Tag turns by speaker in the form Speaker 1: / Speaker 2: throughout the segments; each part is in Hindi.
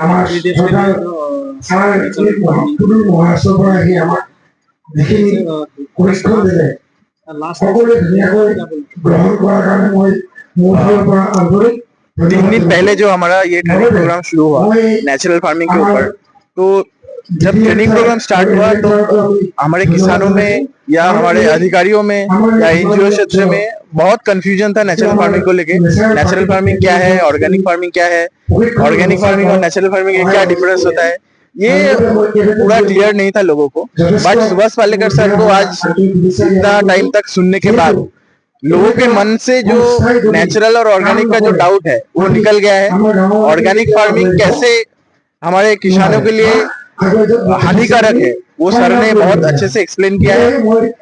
Speaker 1: আমার সরকার সারা মহাসভা আহি আমাক যিখিনি প্ৰশিক্ষণ দিলে সকলোৱে ধুনীয়াকৈ গ্ৰহণ কৰাৰ কাৰণে মই মোৰ ফালৰ পৰা আন্তৰিক
Speaker 2: 3 दिन पहले जो हमारा ये ट्रेनिंग प्रोग्राम शुरू हुआ नेचुरल फार्मिंग के ऊपर, तो जब ट्रेनिंग प्रोग्राम स्टार्ट हुआ तो हमारे किसानों में या हमारे अधिकारियों में या एनजीओ क्षेत्र में बहुत कंफ्यूजन था नेचुरल फार्मिंग को लेके। नेचुरल फार्मिंग क्या है, ऑर्गेनिक फार्मिंग क्या है, ऑर्गेनिक फार्मिंग और नेचुरल फार्मिंग में क्या डिफरेंस होता है, ये पूरा क्लियर नहीं था लोगों को। बट सुभाष पालेकर सर को आज इतना टाइम तक सुनने के बाद लोगों के मन से जो नेचुरल और ऑर्गेनिक का जो डाउट है वो निकल गया है। ऑर्गेनिक फार्मिंग कैसे हमारे किसानों के लिए हानिकारक है वो सर ने बहुत अच्छे से एक्सप्लेन किया है।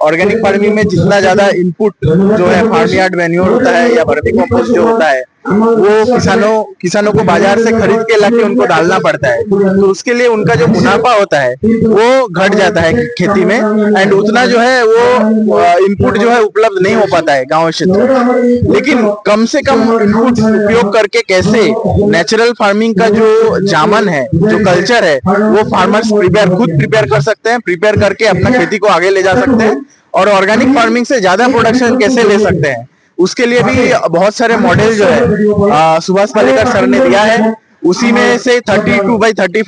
Speaker 2: ऑर्गेनिक फार्मिंग में जितना ज्यादा इनपुट जो है फार्म यार्ड मैन्योर होता है या वर्मी कंपोस्ट जो होता है वो किसानों को बाजार से खरीद के लाके उनको डालना पड़ता है, तो उसके लिए उनका जो मुनाफा होता है वो घट जाता है खेती में, एंड उतना जो है वो इनपुट जो है उपलब्ध नहीं हो पाता है गांव क्षेत्र में। लेकिन कम से कम इनपुट उपयोग करके कैसे नेचुरल फार्मिंग का जो जामन है, जो कल्चर है, वो फार्मर्स खुद प्रिपेयर कर सकते हैं, प्रिपेयर करके अपना खेती को आगे ले जा सकते हैं, और ऑर्गेनिक फार्मिंग से ज्यादा प्रोडक्शन कैसे ले सकते हैं उसके लिए भी बहुत सारे मॉडल जो है सुभाष पालेकर सर ने दिया है। उसी में से 32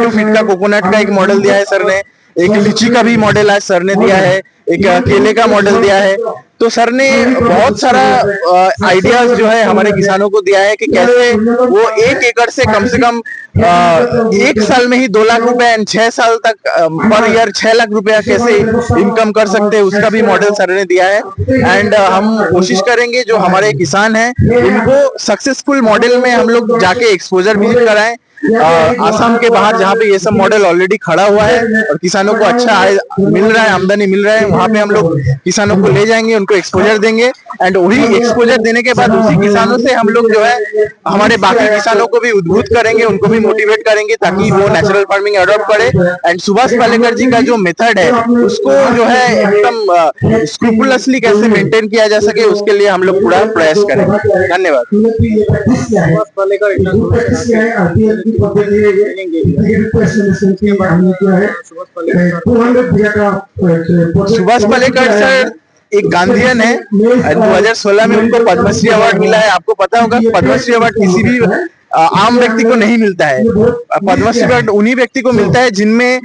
Speaker 2: फीट का कोकोनट का एक मॉडल दिया है सर ने, एक लीची का भी मॉडल आज सर ने दिया है, एक केले का मॉडल दिया है। तो सर ने बहुत सारा आइडियाज जो है हमारे किसानों को दिया है कि कैसे वो 1 एकड़ से कम 1 साल में ही 2 लाख रुपए एंड 6 साल तक पर ईयर 6 लाख रुपया कैसे इनकम कर सकते हैं, उसका भी मॉडल सर ने दिया है। एंड हम कोशिश करेंगे जो हमारे किसान हैं इनको सक्सेसफुल मॉडल में हम लोग जाके एक्सपोजर विजिट कराएं आसाम के बाहर, जहाँ पे ये सब मॉडल ऑलरेडी खड़ा हुआ है और किसानों को अच्छा आय मिल रहा है, आमदनी मिल रहा है, वहाँ पे हम लोग किसानों को ले जाएंगे, उनको एक्सपोजर देंगे, एंड वही एक्सपोजर देने के बाद उसी किसानों से हम लोग जो है हमारे बाकी किसानों को भी उद्बुद्ध करेंगे, उनको भी मोटिवेट करेंगे ताकि वो नेचुरल फार्मिंग अडॉप्ट करे। एंड सुभाष पालेकर जी का जो मेथड है उसको जो है एकदम स्क्रूपुलसली कैसे मेंटेन किया जा सके उसके लिए हम लोग पूरा प्रयास करेंगे। धन्यवाद।
Speaker 1: सुभाष पालेकर
Speaker 2: सुभाष पालेकर सर एक गांधीयन है। 2016 में उनको पद्मश्री अवार्ड मिला है। आपको पता होगा पद्मश्री अवार्ड किसी भी आम व्यक्ति को नहीं मिलता है। पद्मश्री अवार्ड उन्हीं व्यक्ति को मिलता है जिनमें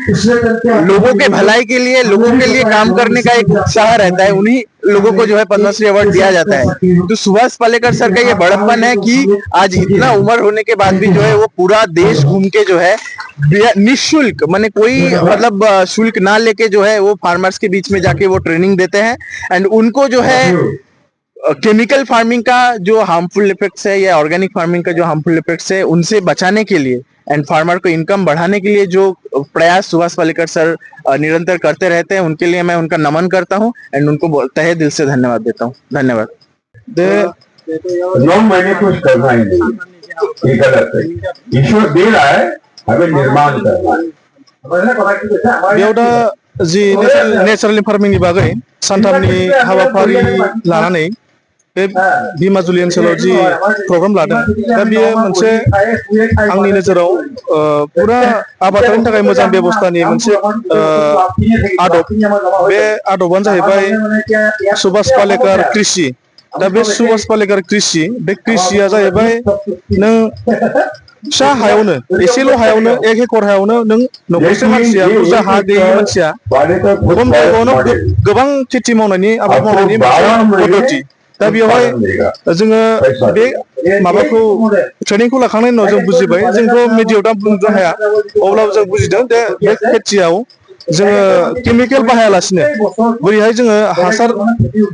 Speaker 2: लोगों के भलाई के लिए, लोगों के लिए काम करने का एक उत्साह रहता है, उन्हीं लोगों को जो है पद्मश्री अवार्ड दिया जाता है। तो सुभाष पालेकर सर का ये बड़प्पन है कि आज इतना उम्र होने के बाद भी जो है वो पूरा देश घूम के जो है निःशुल्क, माने कोई मतलब शुल्क ना लेके जो है वो फार्मर्स के बीच में जाके वो ट्रेनिंग देते हैं, एंड उनको जो है केमिकल फार्मिंग का जो हार्मफुल इफेक्ट्स है या ऑर्गेनिक फार्मिंग का जो हार्मफुल इफेक्ट्स है उनसे बचाने के लिए एंड फार्मर को इनकम बढ़ाने के लिए जो प्रयास सुभाष पालेकर सर निरंतर करते रहते हैं, उनके लिए मैं उनका नमन करता हूं एंड उनको तहे दिल से धन्यवाद देता हूं। धन्यवाद।
Speaker 3: मैंने कुछ करना ही नहीं, ये गलत है। ईश्वर दे रहा है, हमें निर्माण करना
Speaker 4: है। जि नेचारेल फार्मिंग बागै सानथामनि हाबाफारि लानानै बे धिमाजुलि ओनसोलाव जि प्रग्राम लादों, दा बेयो मोनसे आंनि नोजोराव पुरा आबादारिनि थाखाय मोजां बेबस्थानि मोनसे आदब। बे आदबानो जाहैबाय सुभाष पालेकर कृषि। दा बे सुभाष पालेकर कृषि, बे कृषिया जाहैबाय नों फिसा हायावनो, एसेल' हायावनो, 1 एकड़ हायावनो नों न'खरसे मानसिया, बुरजा हा गैयै मानसिया खम जायगायावनो गोबां खेथि मावनायनि, आबाद मावनायनि मोनसे पद्धति। दा बेवहाय जोङो बे माबाखौ ट्रेनिंखौ लाखांनायनि उनाव जों बुजिबाय, जोंथ' मिडियायाव दा बुंनो हाया, अब्लाबो जों बुजिदों दे बे खेथियाव जोङो केमिकेल बाहायालासिनो बोरैहाय जोङो हासार,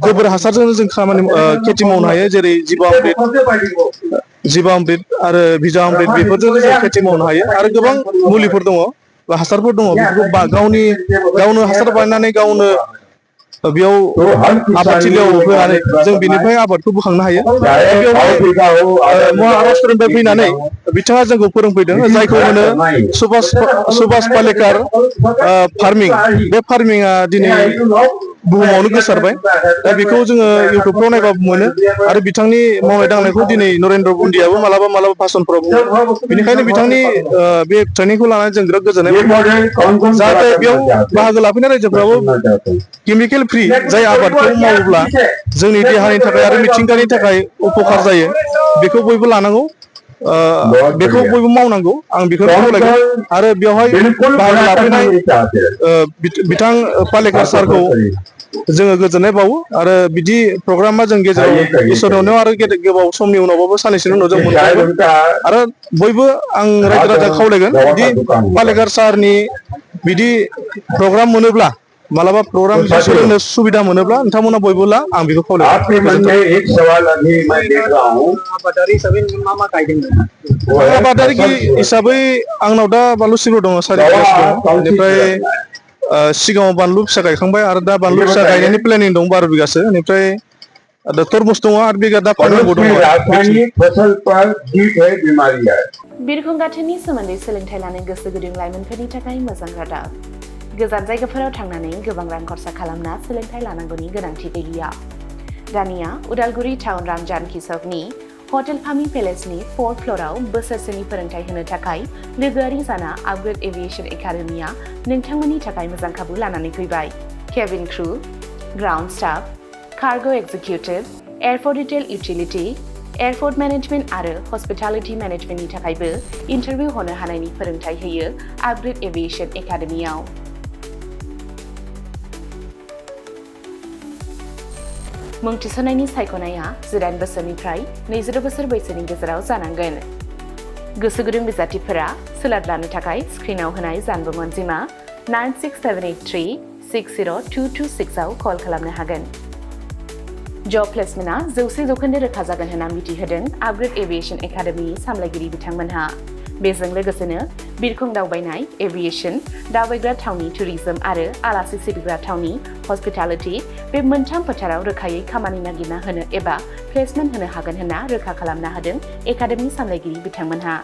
Speaker 4: गोबोर हासारजोंनो जों खामानि खेथि मावनो हायो, जेरै जीवामृत आरो बिजामृत, बेफोरजों जों खेथि मावनो हायो। आरो गोबां मुलिफोर दङ, हासारफोर दङ, बेफोरखौ गावनो हासार बानायनानै गावनो बेयाव आबादथिलियाव होनानै जों बिनिफ्राय आबादखौ बोखांनो हायो। बेवहाय महाराष्ट्रनिफ्राय फैनानै बिथाङा जोंखौ फोरोंफैदों, जायखौ होनो सुभाष पालेकर फार्मिं। बे फार्मिंआ दिनै बुहुमावनो गोसारबाय दा बेखौ जोङो इउटुबफ्राव नायबा मोनो आरो बिथांनि मावनाय दांनायखौ दिनै नरेन्द्र मदियाबो मालाबा मालाबा भाषणफोराव बुङो बेनिखायनो बिथांनि बे ट्रेनिंखौ लानानै जों बिराद गोजोननाय
Speaker 3: ये
Speaker 4: मोनो
Speaker 3: मॉडल कौन कौन
Speaker 4: जाहाथे
Speaker 3: बड़ा
Speaker 4: बेयाव
Speaker 3: करना चाहते हैं?
Speaker 4: बाहागो लाफैनाय रायजोफ्राबो
Speaker 3: करना चाहते हैं।
Speaker 4: केमिकेल फ्रि जाय आबादखौ मावोब्ला जोंनि देहानि थाखाय आरो मिथिंगानि थाखाय उपकार जायो बेखौ बयबो लानांगौ बेखौ बयबो मावनांगौ आं बेखौनो खावलायगोन आरो बेवहाय
Speaker 3: बिल्कुल
Speaker 4: बाहागो
Speaker 3: बड़ा करना
Speaker 4: लाफैनाय
Speaker 3: नहीं चाहते हैं।
Speaker 4: बिथां पालेकार सारखौ जोङो गोजोननाय बावो आरो बिदि प्रग्रामा जों गेजेराव इसोरनि अननायाव आरो गोबाव समनि उनावबाबो साननैसोनि उनाव जों
Speaker 3: कि शायद
Speaker 4: मोनबावगोन
Speaker 3: उनका
Speaker 4: आरो बयबो आं रायजो राजा खावलायगोन
Speaker 3: दवा
Speaker 4: बिदि
Speaker 3: का दुकान होगा।
Speaker 4: पालेकार सारनि बिदि प्रग्राम मोनोब्ला मालाबा प्रग्राम
Speaker 3: तो
Speaker 4: बिदि
Speaker 3: साथियों,
Speaker 4: सोलोंनो सुबिदा मोनोब्ला नोंथांमोना बयबो ला आं बेखौ खावलायगोन
Speaker 3: आपके मन में एक सवाल अभी मैं देख रहा हूँ
Speaker 2: आबादारि हिसाबै मा मा गायदों
Speaker 3: वो है
Speaker 4: आबादारि
Speaker 3: फसल सुरक्षा।
Speaker 4: हिसाबै आंनाव दा बानलु सिब्र दङ 4 बिगासो
Speaker 3: दवा
Speaker 4: दङ
Speaker 3: कौन सी
Speaker 4: बेनिफ्राय
Speaker 3: सुरक्षा है?
Speaker 4: सिगाङाव बानलु फिसा गायखांबाय आरो दा बानलु
Speaker 3: ये
Speaker 4: फिसा
Speaker 3: बताइए।
Speaker 4: गायनायनि प्लेनिं दं 12 बिगासो बेनिफ्राय तरमुज दङ 8 बिगा दा
Speaker 3: और
Speaker 4: फाननांगौ दङ
Speaker 3: उसमें रासायनिक फसल पर कीट है बीमारी है।
Speaker 5: बिरखं गाथोननि सोमोन्दै सोलोंथाइ लानो गोसो गुदुं लाइमोनफोरनि थाखाय मोजां रादाब गोजान जायगाफोराव थांनानै गोबां रां खरसा खालामना सोलोंथाइ लानांगौनि गोनांथि गैलिया दानिया उदालगुरि टाउन रामजानकि सकनि हटेल फामि पेलेसनि 4th फ्ल'राव बोसोरसेनि फोरोंथाइ होनो थाखाय लोगोआरि जाना आपग्रेड एभिएशन एकाडेमिया नोंथांमोननि थाखाय मोजां खाबु लानानै फैबाय cabin crew ground staff cargo executive airport retail utility airport management आरो हस्पिटालिटी मेनेजमेंटनि थाखायबो इन्टारभिउ होनो हानायनि फोरोंथाइ होयो आपग्रेड एभिएशन एकाडेमियाव मुं थिसननायनि सायख'नाया 18 बोसोरनिफ्राय 22 बोसोर बैसोनि गेजेराव जानांगोन गोसो गुदुं बिजाथिफोरा सोलाद लानो थाखाय स्क्रिनाव होनाय जानबुं अनजिमा 96783602226 आव कल खालामनो हागोन जब प्लेसमेन्टआ 100% रोखा जागोन होनना मिथिहोदों आपग्रेड एभिएशन एकाडेमिनि सामलायगिरि बिथांमोनहा बेजों लोगोसेनो बिरखं दावबायनाय एभिएशन दावबायग्रा थावनि टुरिज्म आरो आलासि सिबिग्रा थावनि हस्पिटालिटी बे मोनथाम फोथाराव रोखायै खामानि नागिरना होनो एबा प्लेसमेन्ट होनो हागोन होनना रोखा खालामना होदों एकाडेमि सामलायगिरि बिथांमोनहा